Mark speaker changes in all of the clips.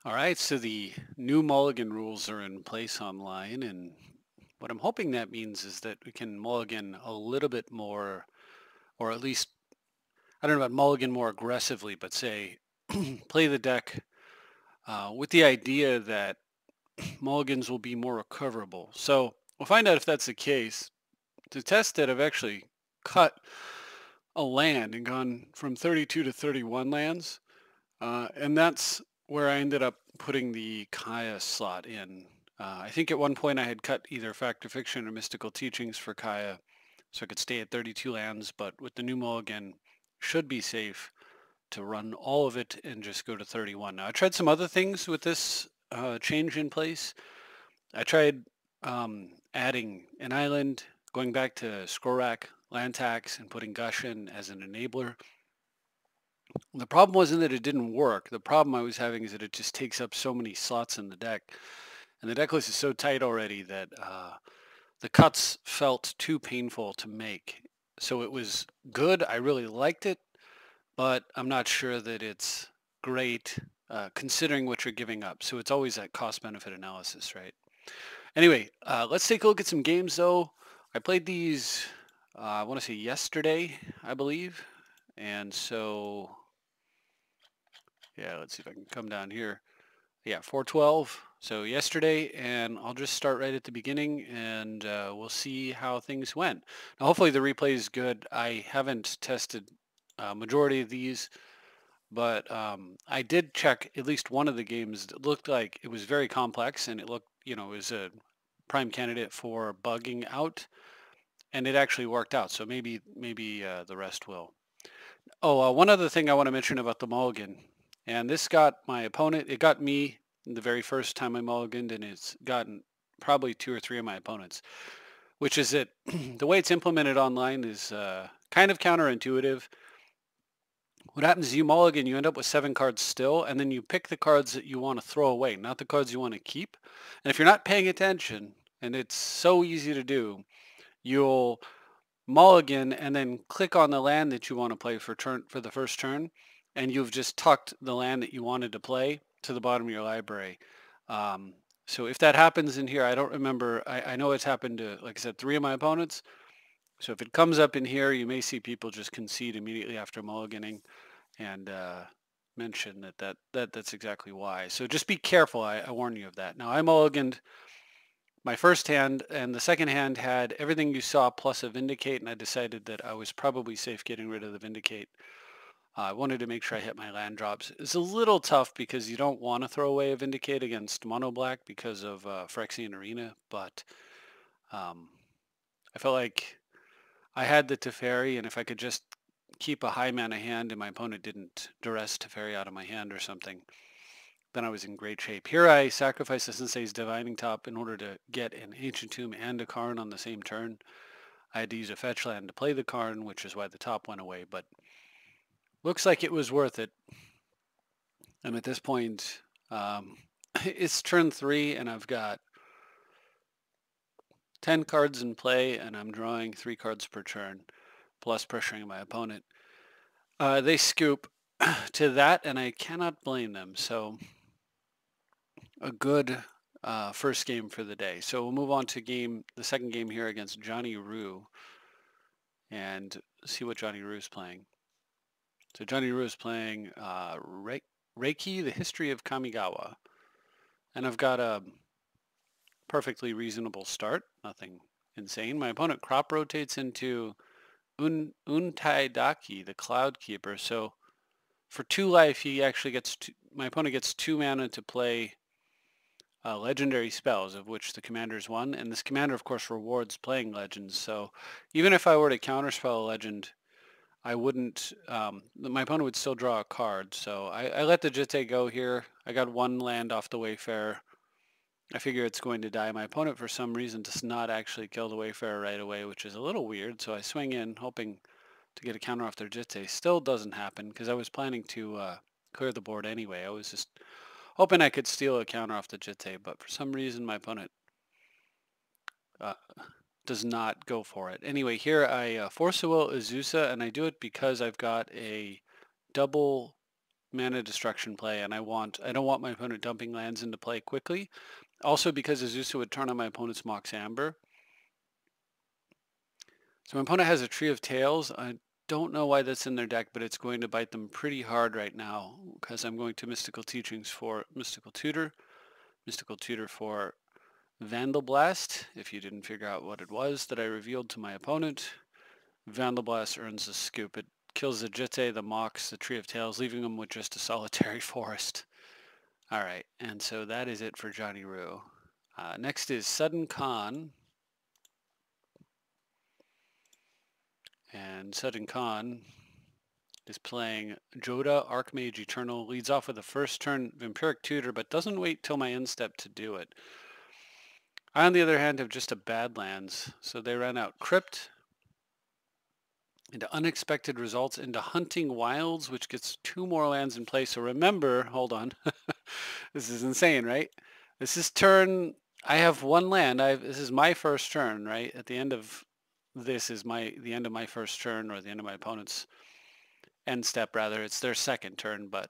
Speaker 1: All right, so the new mulligan rules are in place online, and what I'm hoping that means is that we can mulligan a little bit more, or at least, I don't know about mulligan more aggressively, but say play the deck with the idea that mulligans will be more recoverable. So we'll find out if that's the case. To test it, I've actually cut a land and gone from 32 to 31 lands. And that's where I ended up putting the Kaya slot in. I think at one point I had cut either Fact or Fiction or Mystical Teachings for Kaya, so I could stay at 32 lands, but with the new mulligan, should be safe to run all of it and just go to 31. Now, I tried some other things with this change in place. I tried adding an island, going back to Scroll Rack, Land Tax, and putting Gush in as an enabler. The problem wasn't that it didn't work. The problem I was having is that it just takes up so many slots in the deck. And the deck list is so tight already that the cuts felt too painful to make. So it was good. I really liked it, but I'm not sure that it's great considering what you're giving up. So it's always that cost benefit analysis, right? Anyway, let's take a look at some games though. I played these, I want to say yesterday, I believe. And so yeah, let's see if I can come down here. Yeah, 412. So yesterday, and I'll just start right at the beginning, and we'll see how things went. Now, hopefully the replay is good. I haven't tested majority of these, but I did check at least one of the games. It looked like it was very complex, and it looked, it was a prime candidate for bugging out, and it actually worked out. So maybe the rest will. Oh, one other thing I want to mention about the mulligan, and this got my opponent, it got me the very first time I mulliganed, and it's gotten probably two or three of my opponents, which is that the way it's implemented online is kind of counterintuitive. What happens is you mulligan, you end up with 7 cards still, and then you pick the cards that you want to throw away, not the cards you want to keep. And if you're not paying attention, and it's so easy to do, you'll mulligan and then click on the land that you want to play for the first turn, and you've just tucked the land that you wanted to play to the bottom of your library. So if that happens in here, I don't remember. I know it's happened to, like I said, 3 of my opponents. So if it comes up in here, you may see people just concede immediately after mulliganing and mention that's exactly why. So just be careful. I warn you of that. Now I mulliganed my first hand, and the second hand had everything you saw plus a Vindicate, and I decided that I was probably safe getting rid of the Vindicate. I wanted to make sure I hit my land drops. It's a little tough because you don't want to throw away a Vindicate against Mono Black because of Phyrexian Arena, but um, I felt like I had the Teferi, and if I could just keep a high mana hand and my opponent didn't duress Teferi out of my hand or something, then I was in great shape. Here I sacrificed the Sensei's Divining Top in order to get an Ancient Tomb and a Karn on the same turn. I had to use a fetch land to play the Karn, which is why the top went away, but looks like it was worth it. And at this point, it's turn 3 and I've got 10 cards in play and I'm drawing 3 cards per turn, plus pressuring my opponent. They scoop to that and I cannot blame them. So a good first game for the day. So we'll move on to the second game here against Johnny Rue and see what Johnny Rue is playing. So Johnny Rue is playing Reiki, the History of Kamigawa. And I've got a perfectly reasonable start, nothing insane. My opponent crop rotates into Untaidaki, the Cloud Keeper. So for 2 life, he actually my opponent gets 2 mana to play legendary spells, of which the commander is one. And this commander, of course, rewards playing legends. So even if I were to counterspell a legend, I wouldn't, my opponent would still draw a card. So I let the Jitte go here. I got 1 land off the Wayfarer. I figure it's going to die. My opponent, for some reason, does not actually kill the Wayfarer right away, which is a little weird. So I swing in, hoping to get a counter off their Jitte. Still doesn't happen, because I was planning to clear the board anyway. I was just hoping I could steal a counter off the Jitte, but for some reason my opponent uh, does not go for it. Anyway, here I force a will Azusa, and I do it because I've got a double mana destruction play, and I don't want my opponent dumping lands into play quickly. Also because Azusa would turn on my opponent's Mox Amber. So my opponent has a Tree of Tails. I don't know why that's in their deck, but it's going to bite them pretty hard right now because I'm going to Mystical Teachings for Mystical Tutor for Vandal Blast, if you didn't figure out what it was that I revealed to my opponent. Vandal Blast earns a scoop. It kills the Jitte, the Mox, the Tree of Tails, leaving them with just a solitary forest. Alright, and so that is it for Johnny Roo. Next is Sudden Khan. And Sudden Khan is playing Joda, Archmage Eternal, leads off with a first turn Vampiric Tutor, but doesn't wait till my end step to do it. I, on the other hand, have just a Badlands, so they ran out Crypt into Unexpected Results into Hunting Wilds, which gets 2 more lands in play. So remember, hold on, this is insane, right? This is turn, I have 1 land, this is my first turn, right? At the end of this is the end of my first turn, or the end of my opponent's end step rather. It's their second turn, but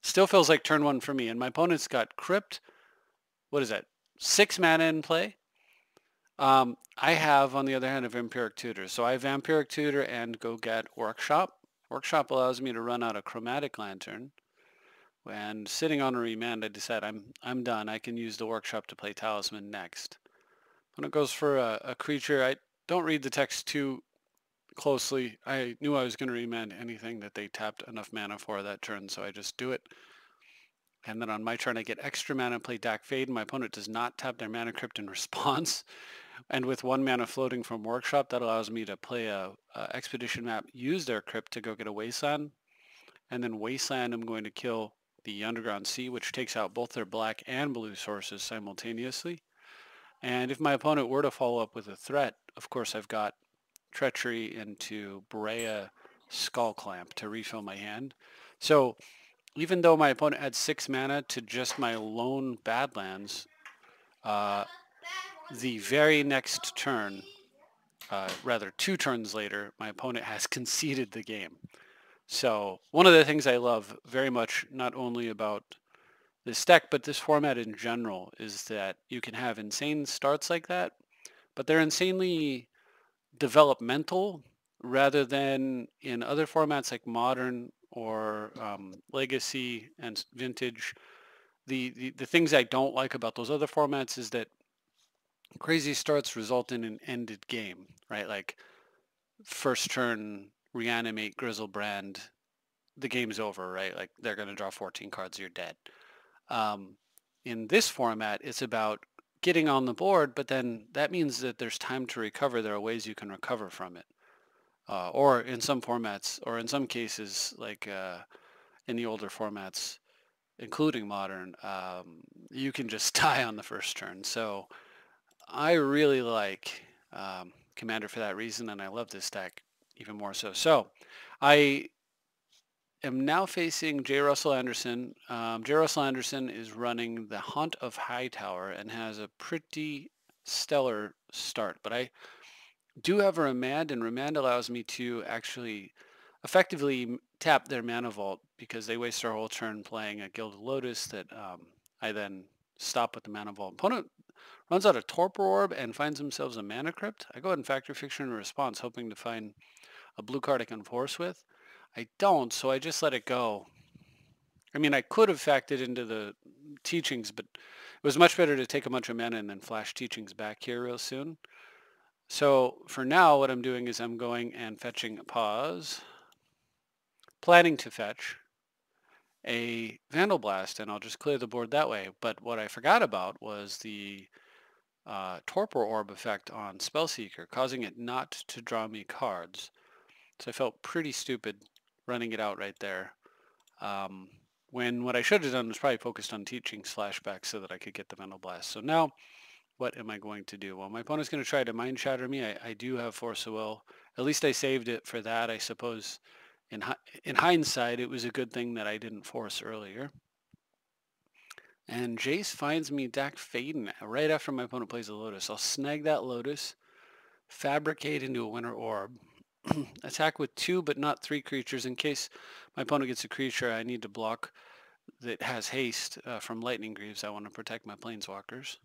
Speaker 1: still feels like turn 1 for me. And my opponent's got Crypt, what is that, 6 mana in play. I have, on the other hand, a Vampiric Tutor. So I Vampiric Tutor and go get Workshop. Workshop allows me to run out a Chromatic Lantern. And sitting on a remand, I decide I'm done. I can use the Workshop to play Talisman next. When it goes for a creature, I don't read the text too closely. I knew I was going to remand anything that they tapped enough mana for that turn, so I just do it. And then on my turn, I get extra mana, play Dak Fade, and my opponent does not tap their Mana Crypt in response. And with 1 mana floating from Workshop, that allows me to play a Expedition map, use their Crypt to go get a Wasteland. And then Wasteland, I'm going to kill the Underground Sea, which takes out both their black and blue sources simultaneously. And if my opponent were to follow up with a threat, of course I've got Treachery into Breya Skull Clamp to refill my hand. So even though my opponent had 6 mana to just my lone Badlands, the very next turn, rather 2 turns later, my opponent has conceded the game. So one of the things I love very much, not only about this deck, but this format in general, is that you can have insane starts like that, but they're insanely developmental rather than in other formats like Modern or Legacy and Vintage. The things I don't like about those other formats is that crazy starts result in an ended game, right? Like first turn, reanimate Grizzlebrand, the game's over, right? Like they're going to draw 14 cards, you're dead. In this format, it's about getting on the board, but then that means that there's time to recover. There are ways you can recover from it. Or in some formats, or in some cases, like in the older formats, including Modern, you can just die on the first turn. So I really like Commander for that reason, and I love this deck even more so. So I am now facing J. Russell Anderson. J. Russell Anderson is running the Haunt of Hightower and has a pretty stellar start, but I do have a Remand, and Remand allows me to actually effectively tap their Mana Vault because they waste their whole turn playing a Gilded Lotus that I then stop with the Mana Vault. Opponent runs out a Torpor Orb and finds themselves a Mana Crypt. I go ahead and Factory Fiction in response, hoping to find a blue card I can force with. I don't, so I just let it go. I mean, I could have factored into the teachings, but it was much better to take a bunch of mana and then flash teachings back here real soon. So for now, what I'm doing is I'm going and fetching a pause, planning to fetch a Vandal Blast, and I'll just clear the board that way. But what I forgot about was the Torpor Orb effect on Spellseeker, causing it not to draw me cards. So I felt pretty stupid running it out right there. When what I should have done was probably focused on teaching flashback so that I could get the Vandal Blast. So now, what am I going to do? Well, my opponent's going to try to Mind Shatter me. I do have Force of Will. At least I saved it for that. I suppose in hindsight, it was a good thing that I didn't force earlier. And Jace finds me Dak Faden right after my opponent plays a Lotus. I'll snag that Lotus, fabricate into a Winter Orb, attack with 2 but not 3 creatures. In case my opponent gets a creature I need to block that has haste from Lightning Greaves, I want to protect my Planeswalkers.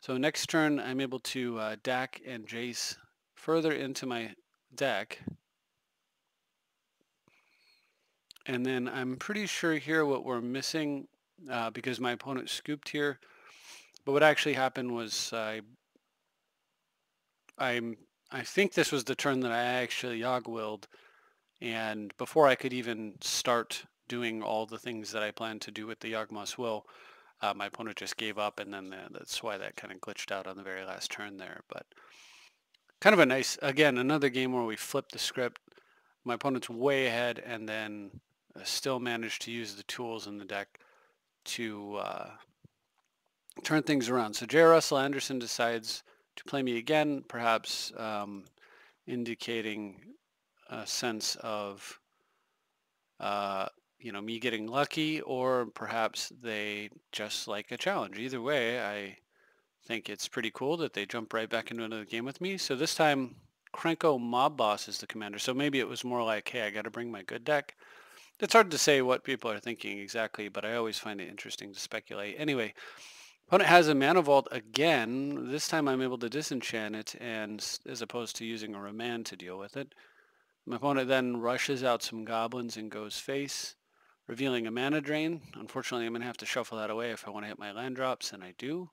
Speaker 1: So next turn I'm able to Dack and Jace further into my deck. And then I'm pretty sure here what we're missing, because my opponent scooped here, but what actually happened was I think this was the turn that I actually Yogg-Willed, and before I could even start doing all the things that I planned to do with the Yawgmoth's Will, my opponent just gave up, and then that's why that kind of glitched out on the very last turn there. But kind of a nice, again, another game where we flipped the script. My opponent's way ahead, and then still managed to use the tools in the deck to turn things around. So J. Russell Anderson decides to play me again, perhaps indicating a sense of me getting lucky, or perhaps they just like a challenge. Either way, I think it's pretty cool that they jump right back into another game with me. So this time, Krenko Mob Boss is the commander. So maybe it was more like, hey, I got to bring my good deck. It's hard to say what people are thinking exactly, but I always find it interesting to speculate. Anyway, opponent has a Mana Vault again. This time I'm able to disenchant it, and as opposed to using a remand to deal with it. My opponent then rushes out some goblins and goes face, revealing a mana drain. Unfortunately, I'm going to have to shuffle that away if I want to hit my land drops, and I do.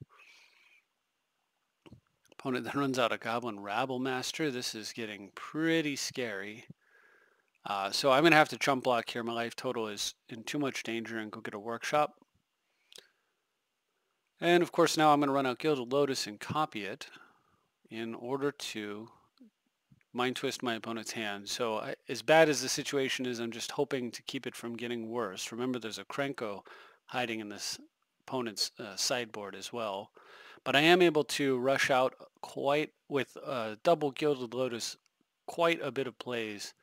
Speaker 1: Opponent then runs out a Goblin Rabble Master. This is getting pretty scary. So I'm going to have to chump block here. My life total is in too much danger and go get a Workshop. And of course now I'm going to run out Gilded Lotus and copy it in order to Mind Twist my opponent's hand. So as bad as the situation is, I'm just hoping to keep it from getting worse. Remember, there's a Krenko hiding in this opponent's sideboard as well. But I am able to rush out quite with double Gilded Lotus, quite a bit of plays.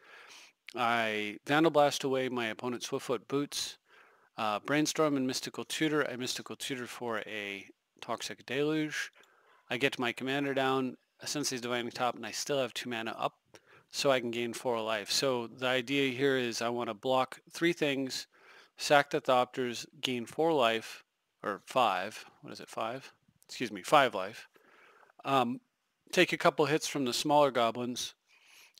Speaker 1: I Vandal Blast away my opponent's Swiftfoot Boots, Brainstorm and Mystical Tutor. I Mystical Tutor for a Toxic Deluge. I get my commander down, Sensei's Divining Top, and I still have 2 mana up, so I can gain 4 life. So the idea here is I want to block 3 things, sack the Thopters, gain 4 life, or 5. What is it, 5? Excuse me, 5 life. Take a couple hits from the smaller goblins,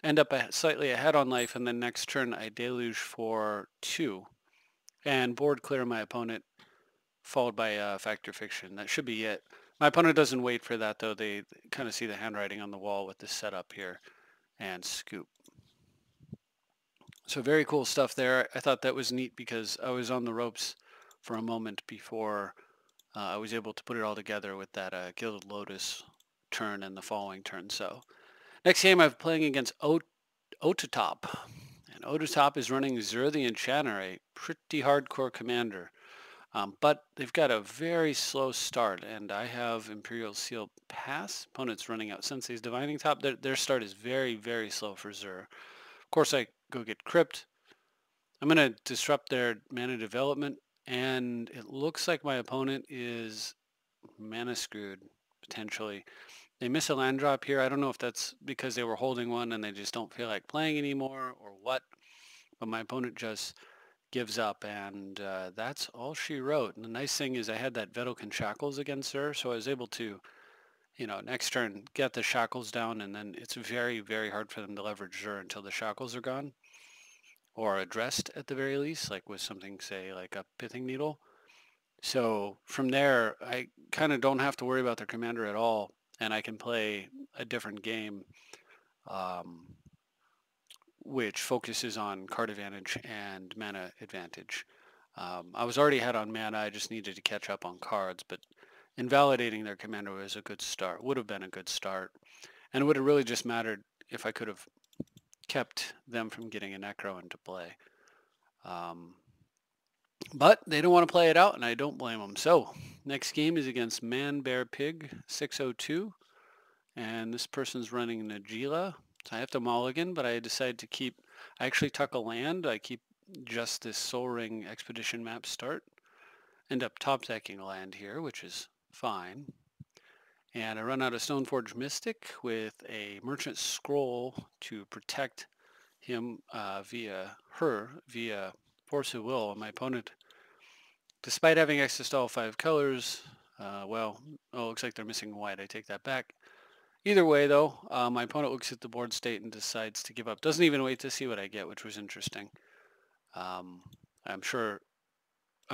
Speaker 1: end up slightly ahead on life, and then next turn I Deluge for 2, and board clear my opponent, followed by Fact or Fiction. That should be it. My opponent doesn't wait for that, though. They kind of see the handwriting on the wall with this setup here and scoop. So very cool stuff there. I thought that was neat because I was on the ropes for a moment before I was able to put it all together with that Gilded Lotus turn and the following turn. So next game I'm playing against Ototop. And Ototop is running Zur the Enchanter, a pretty hardcore commander. But they've got a very slow start, and I have Imperial Seal pass. Opponent's running out Sensei's Divining Top. Their start is very, very slow for Zur. Of course, I go get Crypt. I'm going to disrupt their mana development, and it looks like my opponent is mana screwed, potentially. They miss a land drop here. I don't know if that's because they were holding one and they just don't feel like playing anymore or what, but my opponent just gives up, and that's all she wrote. And the nice thing is I had that Vedalken Shackles against her, so I was able to, next turn get the Shackles down, and then it's very, very hard for them to leverage her until the Shackles are gone, or addressed at the very least, like with something, say, like a Pithing Needle. So from there, I kind of don't have to worry about their commander at all, and I can play a different game, which focuses on card advantage and mana advantage. I was already ahead on mana, I just needed to catch up on cards, but invalidating their commander was a good start, would have been a good start, and it would have really just mattered if I could have kept them from getting a Necro into play. But they don't want to play it out, and I don't blame them. So next game is against Man Bear Pig 602, and this person's running Najila. So I have to mulligan, but I decided to keep, I actually tuck a land. I keep just this Soul Ring Expedition map start. End up top decking a land here, which is fine. And I run out of Stoneforge Mystic with a Merchant Scroll to protect him via Force of Will. And my opponent, despite having access to all 5 colors, well, oh, it looks like they're missing white. I take that back. Either way, though, my opponent looks at the board state and decides to give up. Doesn't even wait to see what I get, which was interesting. Um, I'm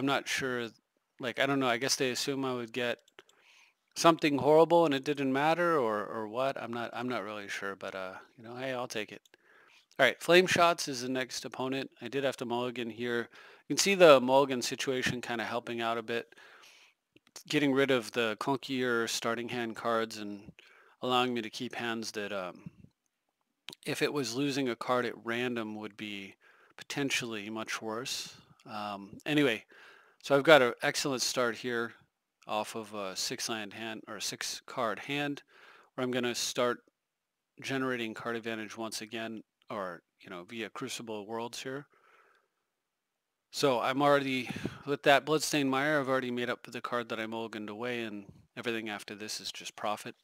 Speaker 1: not sure, like, I don't know, I guess they assume I would get something horrible and it didn't matter, or what. I'm not really sure, but you know, hey, I'll take it. All right, Flame Shots is the next opponent. I did have to mulligan here. You can see the mulligan situation kind of helping out a bit, getting rid of the clunkier starting hand cards and allowing me to keep hands that if it was losing a card at random would be potentially much worse. Anyway, so I've got an excellent start here off of a 6-land hand or a 6-card hand, where I'm going to start generating card advantage once again, or you know, via Crucible Worlds here. So I'm already with that Bloodstained Mire. I've already made up for the card that I mulliganed away, and everything after this is just profit.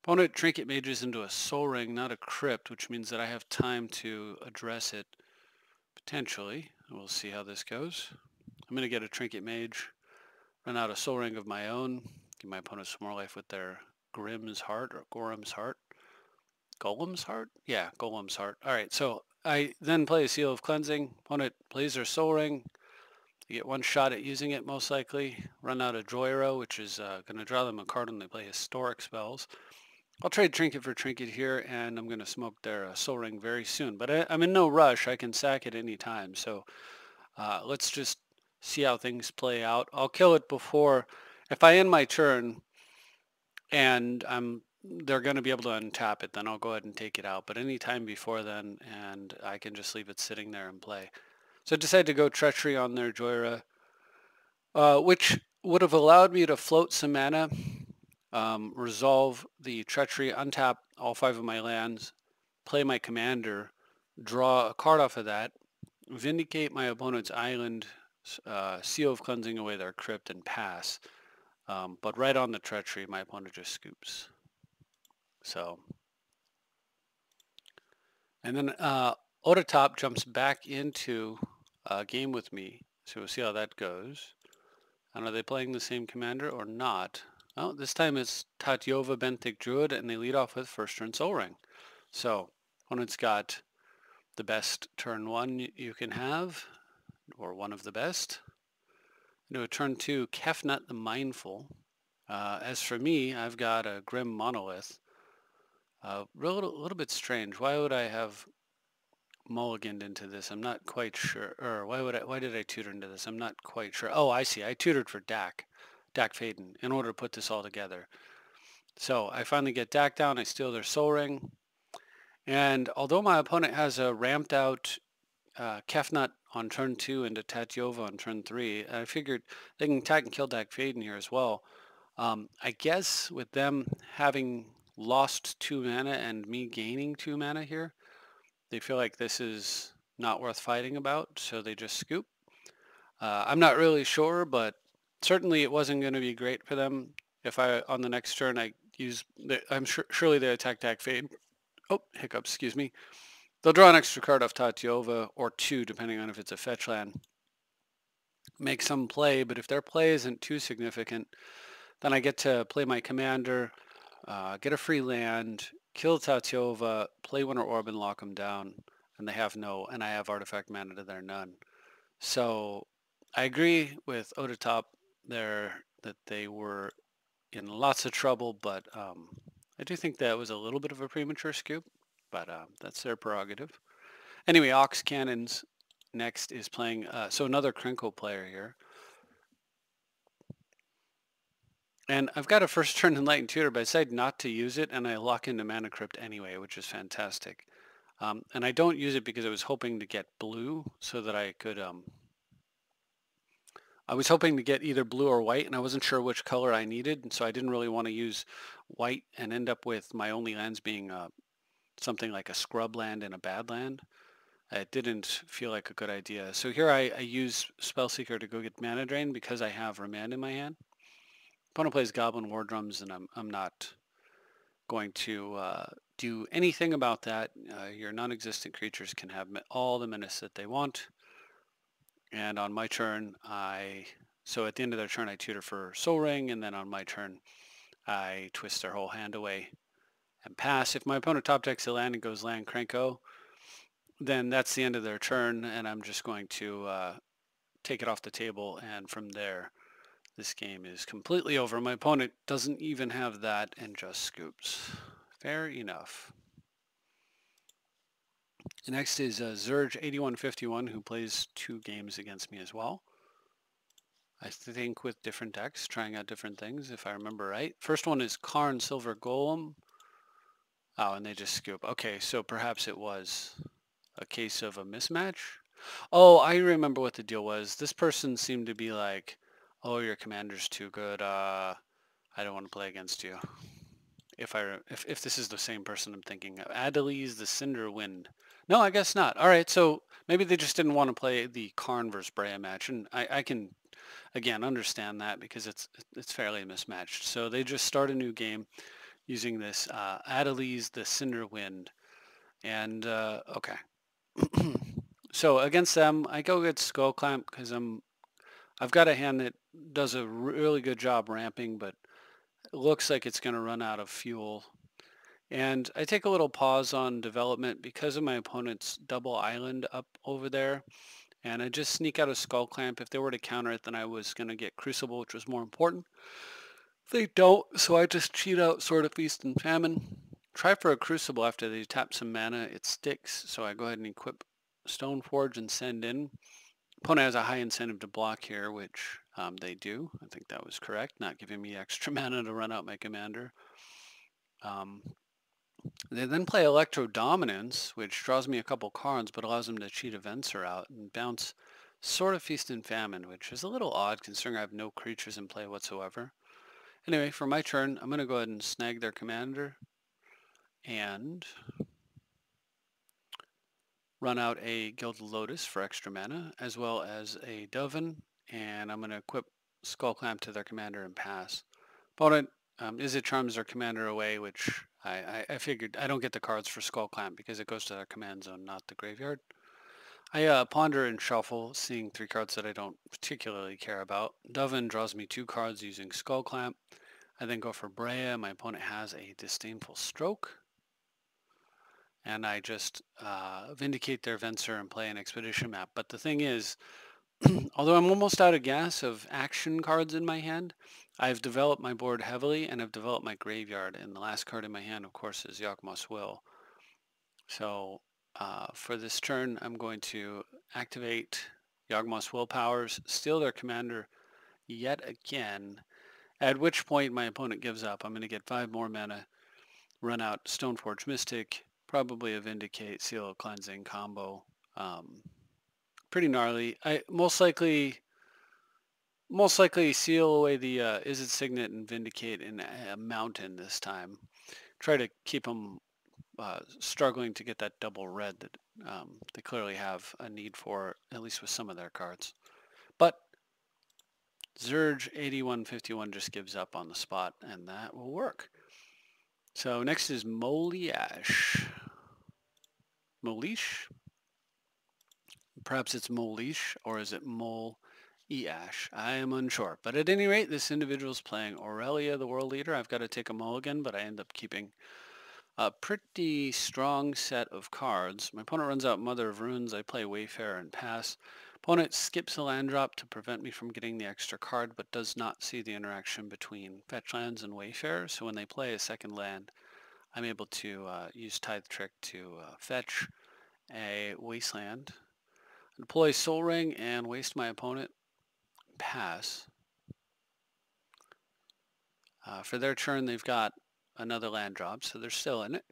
Speaker 1: Opponent Trinket Mages into a Soul Ring, not a Crypt, which means that I have time to address it potentially. We'll see how this goes. I'm going to get a Trinket Mage, run out a Soul Ring of my own, give my opponent some more life with their Grimm's Heart or Gorham's Heart. Golem's Heart? Yeah, Golem's Heart. All right, so I then play a Seal of Cleansing. Opponent plays their Soul Ring. You get one shot at using it, most likely. Run out a Joyro, which is going to draw them a card when they play Historic spells. I'll trade Trinket for Trinket here, and I'm going to smoke their Soul Ring very soon. But I'm in no rush. I can sack it any time. So let's just see how things play out. I'll kill it before, if I end my turn and they're going to be able to untap it, then I'll go ahead and take it out. But any time before then, and I can just leave it sitting there and play. So I decided to go Treachery on their Joyra, which would have allowed me to float some mana, resolve the Treachery, untap all 5 of my lands, play my commander, draw a card off of that, vindicate my opponent's island, Seal of Cleansing away their crypt, and pass. But right on the Treachery, my opponent just scoops. So, and then Ototop jumps back into a game with me. So we'll see how that goes. And are they playing the same commander or not? Oh, this time it's Tatyova Benthic Druid, and they lead off with first turn Soul Ring. So, opponent's got the best turn 1 you can have, or one of the best. Into a turn 2, Kefnut the Mindful. As for me, I've got a Grim Monolith. A little bit strange. Why would I have mulliganed into this? I'm not quite sure. Or why did I tutor into this? I'm not quite sure. Oh, I see. I tutored for Dak Faden, in order to put this all together. So I finally get Dak down. I steal their Soul Ring. And although my opponent has a ramped out Kefnut on turn 2 into Tatyova on turn 3, I figured they can attack and kill Dak Faden here as well. I guess with them having lost 2 mana and me gaining 2 mana here, they feel like this is not worth fighting about, so they just scoop. I'm not really sure, but certainly it wasn't going to be great for them if on the next turn I use, surely they attack Dak Fade. Oh, hiccups, excuse me. They'll draw an extra card off Tatyova, or 2, depending on if it's a fetch land. Make some play, but if their play isn't too significant, then I get to play my commander, get a free land, kill Tatyova, play Winter Orb and lock them down, and I have artifact mana to their none. So I agree with Ototop there that they were in lots of trouble, but I do think that was a little bit of a premature scoop, but that's their prerogative. Anyway, Ox Cannons next is playing, so another Krenko player here. And I've got a first turn Enlightened Tutor, but I decided not to use it, and I lock into Mana Crypt anyway, which is fantastic. And I don't use it because I was hoping to get blue so that I could, I was hoping to get either blue or white, and I wasn't sure which color I needed, and so I didn't really want to use white and end up with my only lands being something like a scrub land and a bad land. It didn't feel like a good idea. So here I use Spellseeker to go get Mana Drain because I have Remand in my hand. Opponent plays Goblin War Drums, and I'm not going to do anything about that. Your non-existent creatures can have all the menace that they want. And on my turn, so at the end of their turn, I tutor for Soul Ring, and then on my turn, I twist their whole hand away and pass. If my opponent top decks a land and goes land Cranko, then that's the end of their turn, and I'm just going to take it off the table, and from there, this game is completely over. My opponent doesn't even have that and just scoops. Fair enough. Next is Zurge8151, who plays 2 games against me as well. I think with different decks, trying out different things, if I remember right. First one is Karn Silver Golem. Oh, and they just scoop. Okay, so perhaps it was a case of a mismatch. Oh, I remember what the deal was. This person seemed to be like, oh, your commander's too good. I don't want to play against you. If this is the same person I'm thinking of. Adeliz the Cinder Wind. No, I guess not. All right, so maybe they just didn't want to play the Karn versus Breya match, and I can again understand that because it's fairly mismatched. So they just start a new game using this Adeliz the Cinder Wind, and okay. So against them, I go get Skull Clamp because I've got a hand that does a really good job ramping, but it looks like it's going to run out of fuel. And I take a little pause on development because of my opponent's double island up over there. And I just sneak out a Skull Clamp. If they were to counter it, then I was going to get Crucible, which was more important. They don't, so I just cheat out Sword of Feast and Famine. Try for a Crucible after they tap some mana. It sticks, so I go ahead and equip Stoneforge and send in. Opponent has a high incentive to block here, which they do. I think that was correct, not giving me extra mana to run out my commander. They then play Electro Dominance, which draws me a couple cards, but allows them to cheat a Venser out and bounce Sword of Feast and Famine, which is a little odd considering I have no creatures in play whatsoever. Anyway, for my turn, I'm going to go ahead and snag their commander and run out a Gilded Lotus for extra mana, as well as a Dovin, and I'm going to equip Skull Clamp to their commander and pass. Opponent Izzet charms their commander away, which I figured I don't get the cards for Skull Clamp because it goes to their command zone, not the graveyard. I ponder and shuffle, seeing 3 cards that I don't particularly care about. Dovin draws me 2 cards using Skull Clamp. I then go for Breya. My opponent has a Disdainful Stroke. And I just vindicate their Venser and play an Expedition map. But the thing is, although I'm almost out of gas of action cards in my hand, I've developed my board heavily and I've developed my graveyard. And the last card in my hand, of course, is Yawgmoth's Will. So for this turn, I'm going to activate Yawgmoth's Will powers, steal their commander yet again, at which point my opponent gives up. I'm going to get 5 more mana, run out Stoneforge Mystic, probably a Vindicate, Seal of Cleansing combo. Pretty gnarly. I most likely seal away the Izzet Signet and Vindicate in a mountain this time. Try to keep them struggling to get that double red that they clearly have a need for, at least with some of their cards. But Zurge8151 just gives up on the spot, and that will work. So next is Moliash. Molish? Perhaps it's Molish, or is it Mol-Eash? I am unsure. But at any rate, this individual is playing Aurelia, the world leader. I've got to take a mulligan, but I end up keeping a pretty strong set of cards. My opponent runs out Mother of Runes. I play Wayfarer and pass. Opponent skips a land drop to prevent me from getting the extra card, but does not see the interaction between fetch lands and Wayfarer. So when they play a second land, I'm able to use Tithe Trick to fetch a Wasteland, deploy Soul Ring, and waste my opponent. Pass. For their turn, they've got another land drop, so they're still in it.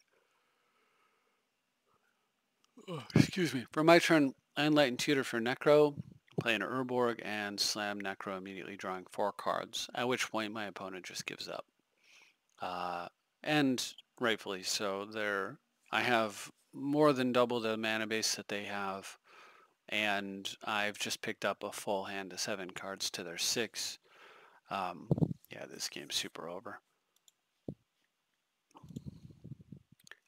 Speaker 1: Oh, excuse me. For my turn, I Enlighten Tutor for Necro, play an Urborg, and slam Necro, immediately drawing 4 cards, at which point my opponent just gives up. And rightfully so. I have more than double the mana base that they have, and I've just picked up a full hand of 7 cards to their 6. Yeah, Yeah, this game's super over.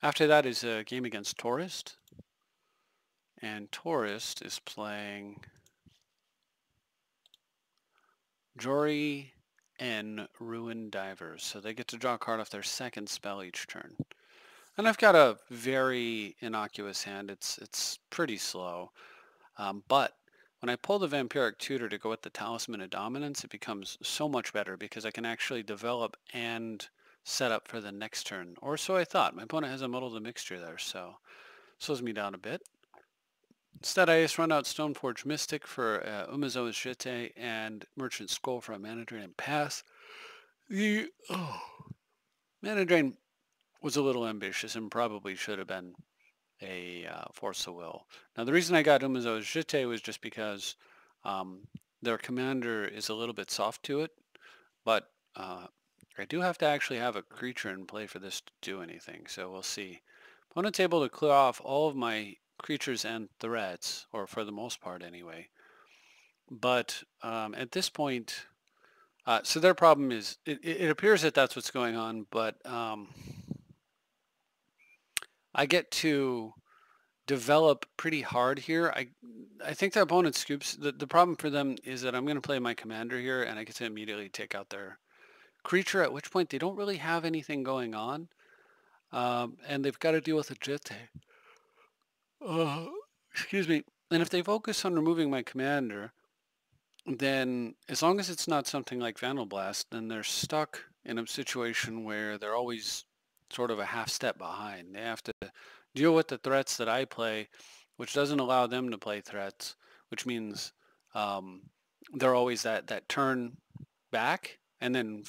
Speaker 1: After that is a game against Tourist. And Tourist is playing Jory and Ruin Divers. So they get to draw a card off their second spell each turn. And I've got a very innocuous hand. It's pretty slow. But when I pull the Vampiric Tutor to go with the Talisman of Dominance, it becomes so much better because I can actually develop and set up for the next turn. Or so I thought. My opponent has a Muddle the Mixture there, so slows me down a bit. Instead, I just run out Stoneforge Mystic for Umezo's Jete and Merchant Scroll for a Mana Drain and pass. The Mana Drain was a little ambitious and probably should have been a Force of Will. Now, the reason I got Umezo's Jete was just because their commander is a little bit soft to it, but I do have to actually have a creature in play for this to do anything, so we'll see. Opponent's able to clear off all of my creatures and threats, or for the most part anyway. But at this point, so their problem is, it appears that that's what's going on, but I get to develop pretty hard here. I think the opponent scoops. The problem for them is that I'm going to play my commander here, and I get to immediately take out their creature, at which point they don't really have anything going on. And they've got to deal with a Jete. Excuse me. And if they focus on removing my commander, then as long as it's not something like Vandal Blast, then they're stuck in a situation where they're always sort of a half step behind. They have to deal with the threats that I play, which doesn't allow them to play threats, which means they're always that turn back. And then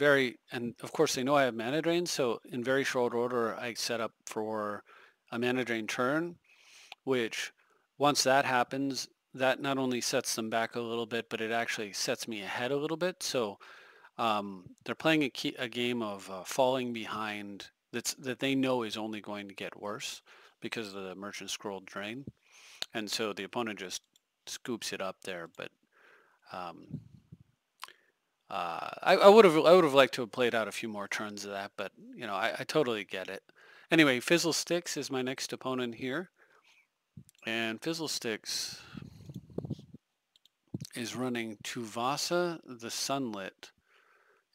Speaker 1: and of course they know I have mana drain, so in very short order I set up for a mana drain turn, which once that happens, that not only sets them back a little bit, but it actually sets me ahead a little bit. So they're playing a game of falling behind that they know is only going to get worse because of the Merchant Scroll drain. And so the opponent just scoops it up there, but I would have liked to have played out a few more turns of that, but you know, I totally get it. Anyway, Fizzlesticks is my next opponent here, and Fizzlesticks is running Tuvasa the Sunlit.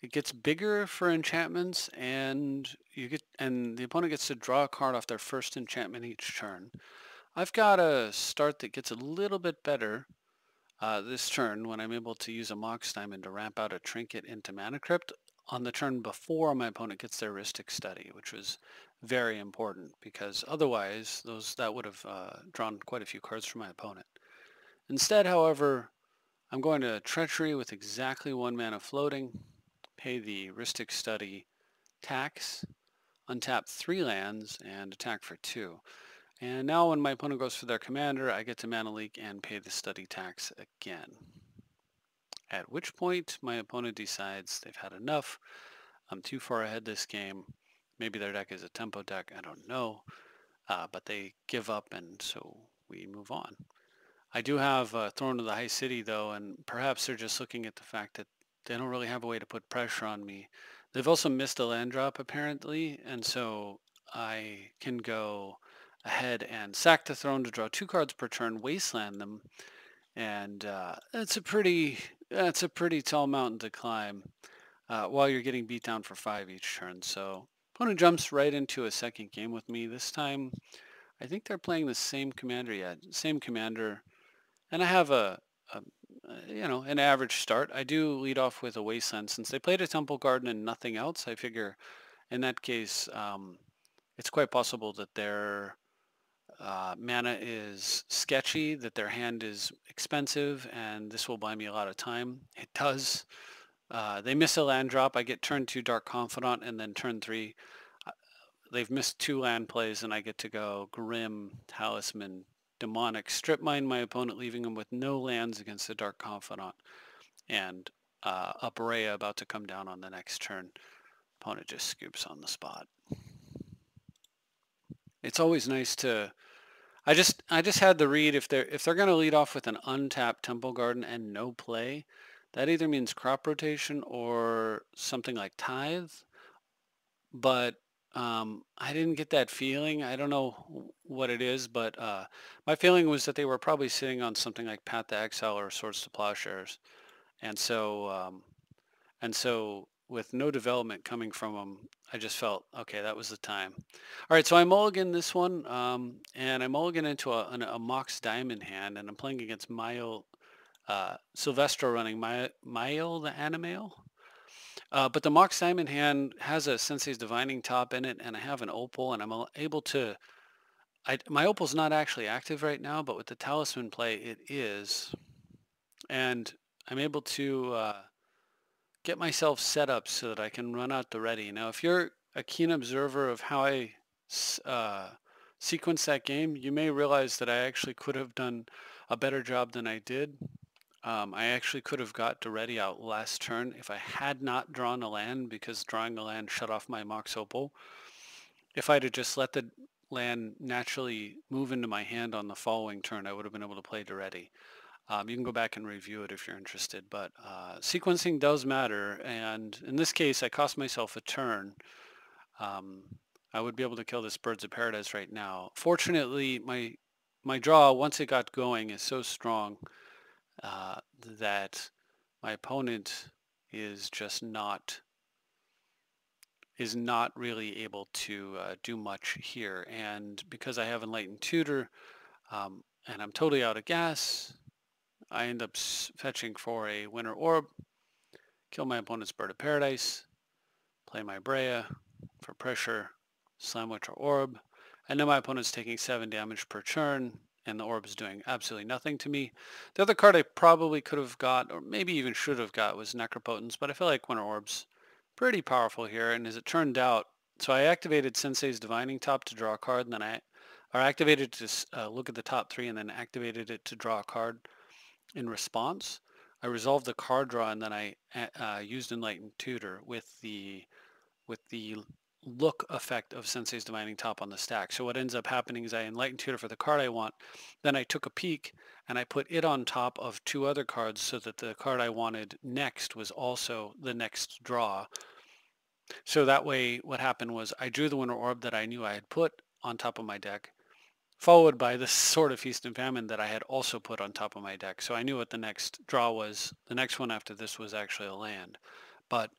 Speaker 1: It gets bigger for enchantments, and the opponent gets to draw a card off their first enchantment each turn. I've got a start that gets a little bit better this turn when I'm able to use a Mox Diamond to ramp out a Trinket into Mana Crypt on the turn before my opponent gets their Rhystic Study, which was very important because otherwise that would have drawn quite a few cards from my opponent. Instead, however, I'm going to Treachery with exactly 1 mana floating, pay the Rhystic Study tax, untap 3 lands, and attack for 2. And now when my opponent goes for their commander, I get to Mana Leak and pay the study tax again. At which point my opponent decides they've had enough. I'm too far ahead this game. Maybe their deck is a tempo deck, I don't know. But they give up, and so we move on. I do have Throne of the High City though, and perhaps they're just looking at the fact that they don't really have a way to put pressure on me. They've also missed a land drop apparently, and so I can go ahead and sack the throne to draw 2 cards per turn, wasteland them, and that's a pretty tall mountain to climb while you're getting beat down for 5 each turn. So opponent jumps right into a second game with me. This time I think they're playing the same commander and I have an average start. I do lead off with a wasteland since they played a temple garden and nothing else. I figure in that case it's quite possible that their mana is sketchy, that their hand is expensive, and this will buy me a lot of time. It does. They miss a land drop. I get turn 2 Dark Confidant, and then turn 3 they've missed 2 land plays, and I get to go Grim, Talisman, Demonic, strip mine my opponent, leaving him with no lands against the Dark Confidant, and a Breya about to come down on the next turn. Opponent just scoops on the spot. It's always nice to I just had the read if they're going to lead off with an untapped Temple Garden and no play, That either means crop rotation or something like tithe, but I didn't get that feeling. I don't know what it is, but my feeling was that they were probably sitting on something like Path to Exile or Swords to Plowshares. And so with no development coming from them, I just felt, okay, that was the time. All right, so I mulligan this one, and I mulligan into a Mox Diamond hand, and I'm playing against Silvestro running Mael the Animale. But the Mox Diamond hand has a Sensei's Divining Top in it, and I have an Opal, and I'm able to... my Opal's not actually active right now, but with the Talisman play, it is. And I'm able to get myself set up so that I can run out the ready. Now, if you're a keen observer of how I uh, sequence that game, you may realize that I actually could have done a better job than I did. I actually could have got the ready out last turn if I had not drawn a land, because drawing a land shut off my Mox Opal. If I'd have just let the land naturally move into my hand on the following turn, I would have been able to play the ready. You can go back and review it if you're interested, but sequencing does matter, and in this case, I cost myself a turn. I would be able to kill this Birds of Paradise right now. Fortunately, my draw, once it got going, is so strong that my opponent is just not really able to do much here. And because I have Enlightened Tutor, and I'm totally out of gas, I end up fetching for a Winter Orb, kill my opponent's Bird of Paradise, play my Breya for pressure, slam Winter Orb, and then my opponent's taking 7 damage per turn, and the orb is doing absolutely nothing to me. The other card I probably could have got, or maybe even should have got, was Necropotence, but I feel like Winter Orb's pretty powerful here, and as it turned out, so I activated Sensei's Divining Top to draw a card, and then I activated to look at the top 3, and then activated it to draw a card. In response, I resolved the card draw, and then I used Enlightened Tutor with the look effect of Sensei's Divining Top on the stack. So what ends up happening is I Enlightened Tutor for the card I want, then I took a peek and I put it on top of 2 other cards so that the card I wanted next was also the next draw. So that way what happened was I drew the Winter Orb that I knew I had put on top of my deck, followed by the Sword of Feast and Famine that I had also put on top of my deck. So I knew what the next draw was. The next one after this was actually a land. But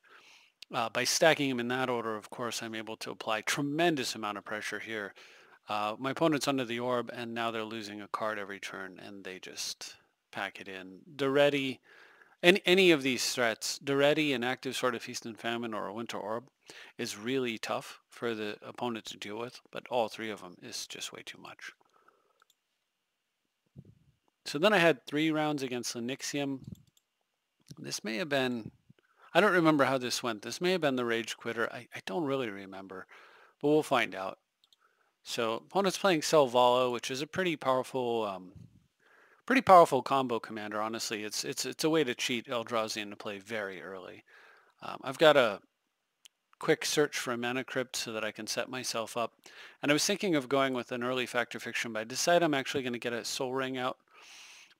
Speaker 1: by stacking them in that order, of course, I'm able to apply tremendous amount of pressure here. My opponent's under the orb, and now they're losing a card every turn, and they just pack it in. Duretti, any of these threats, Duretti, an active Sword of Feast and Famine, or a Winter Orb, is really tough for the opponent to deal with, but all 3 of them is just way too much. So then I had 3 rounds against Lenixium. This may have been, I don't remember how this went. This may have been the Rage Quitter. I don't really remember, but we'll find out. So opponent's playing Selvala, which is a pretty powerful combo commander. Honestly, it's a way to cheat Eldrazi into play very early. I've got a quick search for a Mana Crypt so that I can set myself up, and I was thinking of going with an early Fact or Fiction, but I decided I'm actually going to get a Soul Ring out.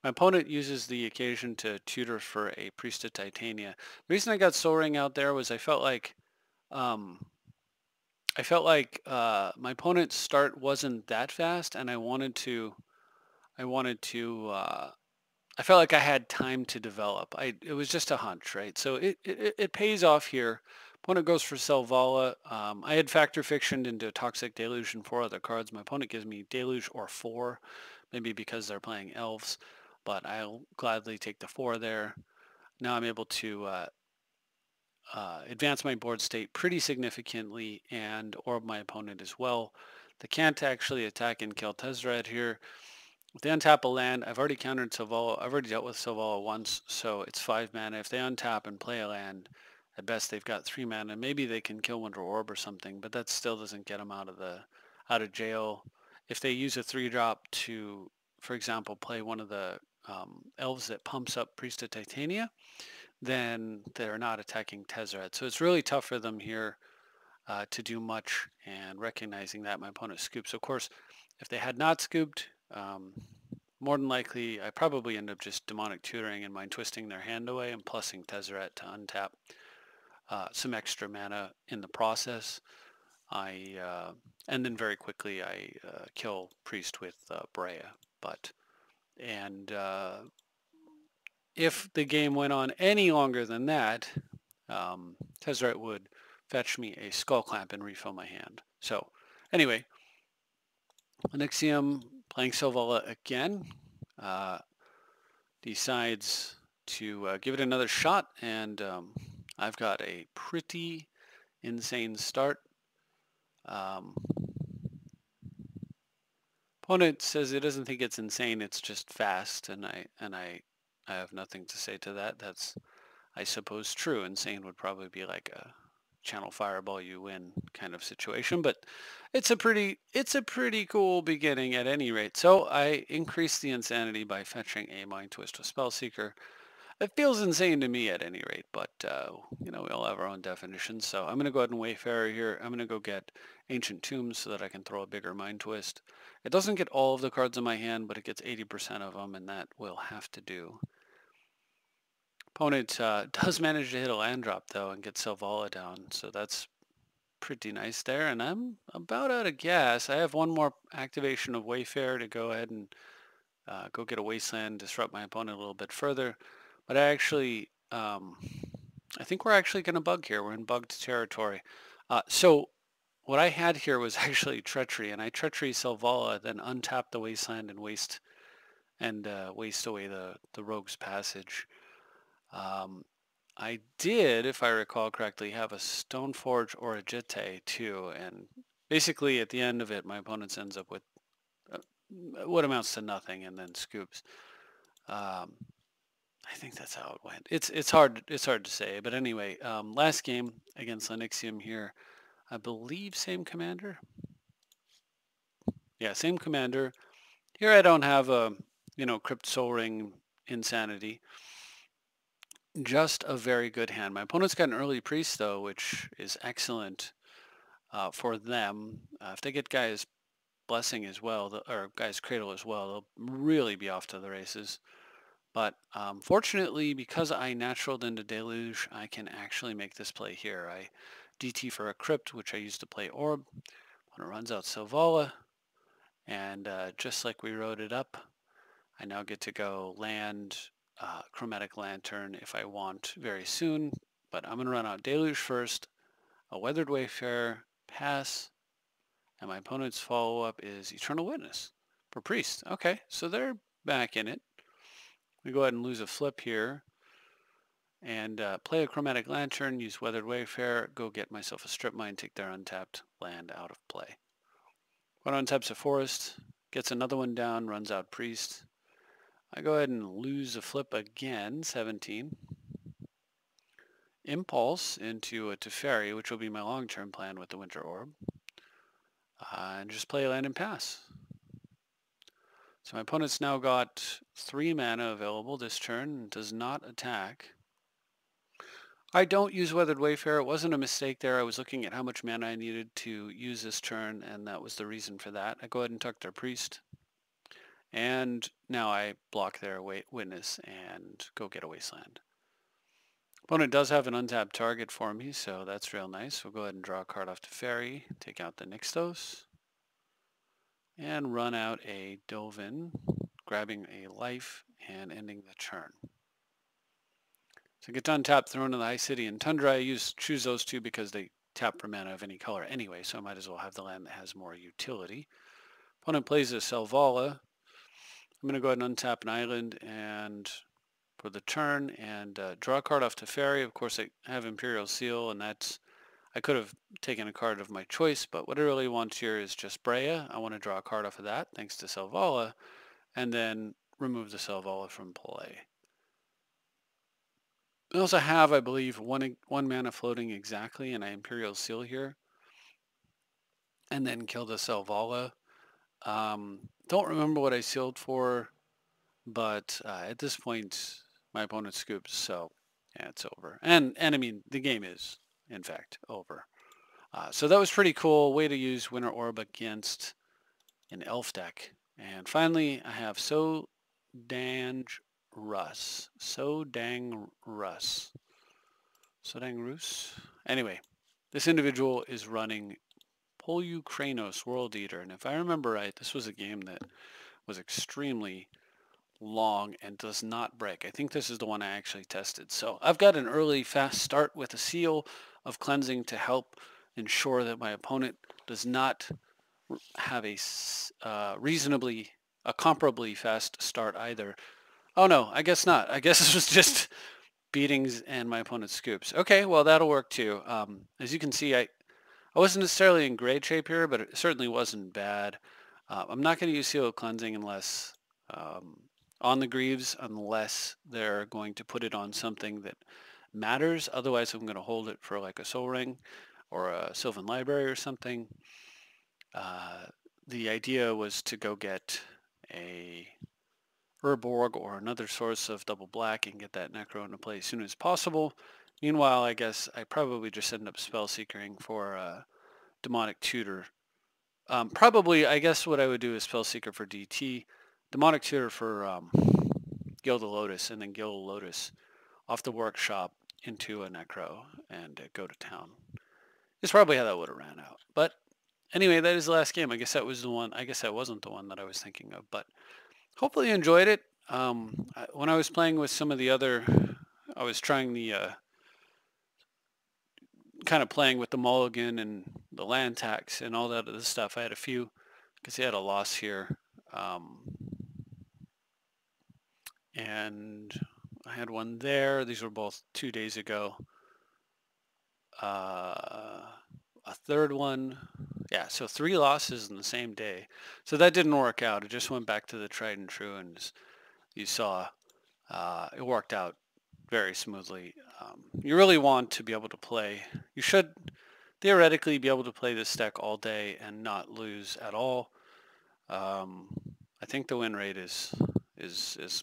Speaker 1: My opponent uses the occasion to tutor for a Priest of Titania. The reason I got Soul Ring out there was I felt like my opponent's start wasn't that fast, and I felt like I had time to develop. It was just a hunch, right? So it pays off here. Opponent goes for Selvala. I had Factor Fictioned into Toxic Deluge and 4 other cards. My opponent gives me Deluge or 4, maybe because they're playing elves, but I'll gladly take the 4 there. Now I'm able to advance my board state pretty significantly and orb my opponent as well. They can't actually attack and kill Tezzeret here. If they untap a land, I've already countered Selvala. I've already dealt with Selvala once, so it's 5 mana. If they untap and play a land, at best they've got 3 mana. Maybe they can kill Winter Orb or something, but that still doesn't get them out of jail. If they use a 3-drop to, for example, play one of the elves that pumps up Priest of Titania, then they're not attacking Tezzeret. So it's really tough for them here to do much, and recognizing that my opponent scoops. Of course, if they had not scooped, more than likely, I probably end up just demonic tutoring and mind twisting their hand away and plussing Tezzeret to untap some extra mana in the process. And then very quickly I kill Priest with Breya. And if the game went on any longer than that, Tezzeret would fetch me a Skull Clamp and refill my hand. So anyway, Onyxium playing Selvala again, decides to give it another shot, and I've got a pretty insane start. Um, Opponent says it doesn't think it's insane, it's just fast, and I have nothing to say to that. That's, I suppose, true. Insane would probably be like a channel fireball you win kind of situation, but it's a pretty cool beginning at any rate. So I increased the insanity by fetching a Mind Twist with Spellseeker. It feels insane to me at any rate, but you know, we all have our own definitions. So I'm going to go ahead and Wayfarer here. I'm going to go get Ancient Tombs so that I can throw a bigger Mind Twist. It doesn't get all of the cards in my hand, but it gets 80% of them, and that will have to do. Opponent does manage to hit a land drop though and get Selvala down, so that's pretty nice there. And I'm about out of gas. I have one more activation of Wayfarer to go ahead and go get a Wasteland, disrupt my opponent a little bit further. But I actually, I think we're actually going to bug here. We're in bugged territory. So what I had here was actually Treachery, and I Treachery Selvala, then untap the Wasteland and waste away the Rogue's Passage. I did, if I recall correctly, have a Stoneforge or a Jitte too, and basically at the end of it, my opponent ends up with what amounts to nothing and then scoops. I think that's how it went. It's hard to say, but anyway, last game against Linuxium here, I believe same commander. Yeah, same commander. Here I don't have a Crypt Soul Ring insanity. Just a very good hand. My opponent's got an early Priest though, which is excellent for them. If they get Gaia's Blessing as well, or Gaia's Cradle as well, they'll really be off to the races. But fortunately, because I naturaled into Deluge, I can actually make this play here. I DT for a Crypt, which I use to play Orb. When it runs out Selvala, and just like we wrote it up, I now get to go land Chromatic Lantern if I want very soon. But I'm going to run out Deluge first, a Weathered Wayfarer, pass, and my opponent's follow-up is Eternal Witness for Priest. Okay, so they're back in it. We go ahead and lose a flip here and play a Chromatic Lantern, use Weathered Wayfarer, go get myself a Strip Mine, take their untapped land out of play. One untaps a Forest, gets another one down, runs out Priest. I go ahead and lose a flip again, 17. Impulse into a Teferi, which will be my long-term plan with the Winter Orb. And just play land and pass. So my opponent's now got 3 mana available this turn and does not attack. I don't use Weathered Wayfarer. It wasn't a mistake there. I was looking at how much mana I needed to use this turn, and that was the reason for that. I go ahead and tuck their Priest. And now I block their Witness and go get a Wasteland. Opponent does have an untapped target for me, so that's real nice. We'll go ahead and draw a card off Teferi, take out the Nixtos, and run out a Dovin, grabbing a life and ending the turn. So get to untap, throw into the High City and Tundra. I choose those two because they tap for mana of any color anyway, so I might as well have the land that has more utility. Opponent plays a Selvala. I'm going to go ahead and untap an island and for the turn and draw a card off Teferi. Of course, I have Imperial Seal, and that's, I could have taken a card of my choice, but what I really want here is just Breya. I want to draw a card off of that, thanks to Selvala, and then remove the Selvala from play. I also have, I believe, one mana floating exactly, and I Imperial Seal here, and then kill the Selvala. Don't remember what I sealed for, but at this point, my opponent scoops, so yeah, it's over. And I mean, the game is, in fact, over. So that was pretty cool. Way to use Winter Orb against an Elf deck And finally, I have So Dang Russ. So Dang Russ. So Dang Rus. Anyway, this individual is running Polukranos World Eater, and if I remember right, this was a game that was extremely long and does not break. I think this is the one I actually tested. So I've got an early fast start with a seal of cleansing to help ensure that my opponent does not have a comparably fast start either. Oh no, I guess not. I guess this was just beatings and my opponent's scoops. Okay, well that'll work too. As you can see, I wasn't necessarily in great shape here, but it certainly wasn't bad. I'm not going to use seal of cleansing unless on the Greaves, unless they're going to put it on something that matters. Otherwise, I'm going to hold it for like a soul ring or a Sylvan Library or something. The idea was to go get a Urborg or another source of double black and get that Necro into play as soon as possible. Meanwhile, I guess I probably just end up Spellseekering for Demonic Tutor. Probably, I guess what I would do is Spellseeker for DT, Demonic Tutor for Guild of Lotus, and then Guild of Lotus off the workshop into a Necro and go to town. It's probably how that would have ran out. But anyway, that is the last game. I guess that was the one. I guess that wasn't the one that I was thinking of, but hopefully you enjoyed it. When I was playing with some of the other, I was trying the kind of playing with the mulligan and the land tax and all that other stuff. I had a few because he had a loss here. And I had one there. These were both 2 days ago. A third one. Yeah, so 3 losses in the same day. So that didn't work out. It just went back to the tried and true, and as you saw, it worked out very smoothly. You really want to be able to play. You should theoretically be able to play this deck all day and not lose at all. I think the win rate is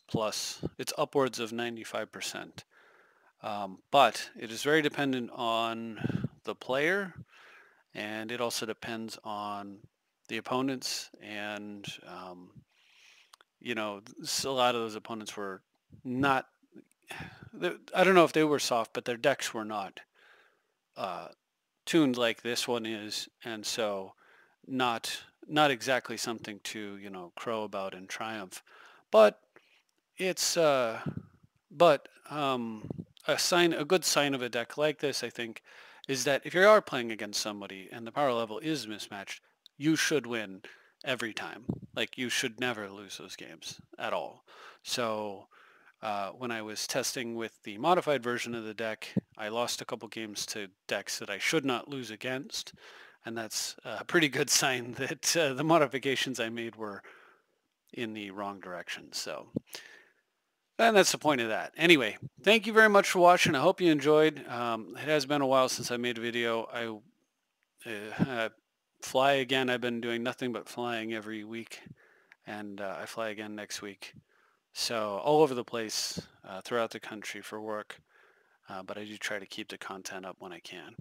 Speaker 1: plus. It's upwards of 95%. But it is very dependent on the player, and it also depends on the opponents. And you know, a lot of those opponents were not. I don't know if they were soft, but their decks were not tuned like this one is, and so not exactly something to crow about in triumph. But it's a good sign of a deck like this, I think, is that if you are playing against somebody and the power level is mismatched, you should win every time. Like, you should never lose those games at all. So when I was testing with the modified version of the deck, I lost a couple games to decks that I should not lose against, and that's a pretty good sign that the modifications I made were in the wrong direction. So, and that's the point of that. Anyway, thank you very much for watching. I hope you enjoyed. It has been a while since I made a video. I fly again. I've been doing nothing but flying every week, and I fly again next week. So all over the place throughout the country for work, but I do try to keep the content up when I can.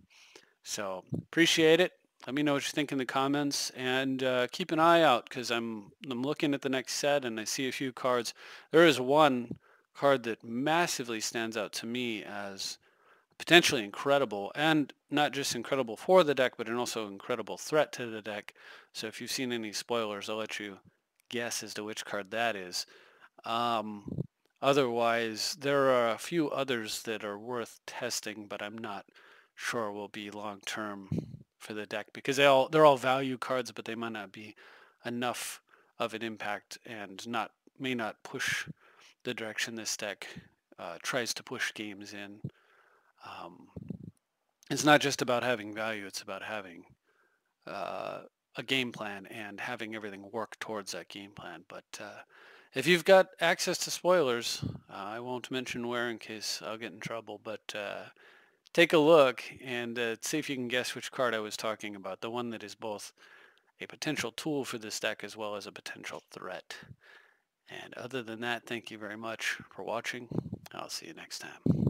Speaker 1: So appreciate it. Let me know what you think in the comments, and keep an eye out because I'm looking at the next set and I see a few cards. There is one card that massively stands out to me as potentially incredible, and not just incredible for the deck, but an also incredible threat to the deck. So if you've seen any spoilers, I'll let you guess as to which card that is. Otherwise, there are a few others that are worth testing, but I'm not sure will be long-term for the deck because they're all value cards, but they might not be enough of an impact and may not push the direction this deck tries to push games in. It's not just about having value, it's about having a game plan and having everything work towards that game plan. But if you've got access to spoilers, I won't mention where in case I'll get in trouble, but take a look and see if you can guess which card I was talking about, the one that is both a potential tool for this deck as well as a potential threat. And other than that, thank you very much for watching. I'll see you next time.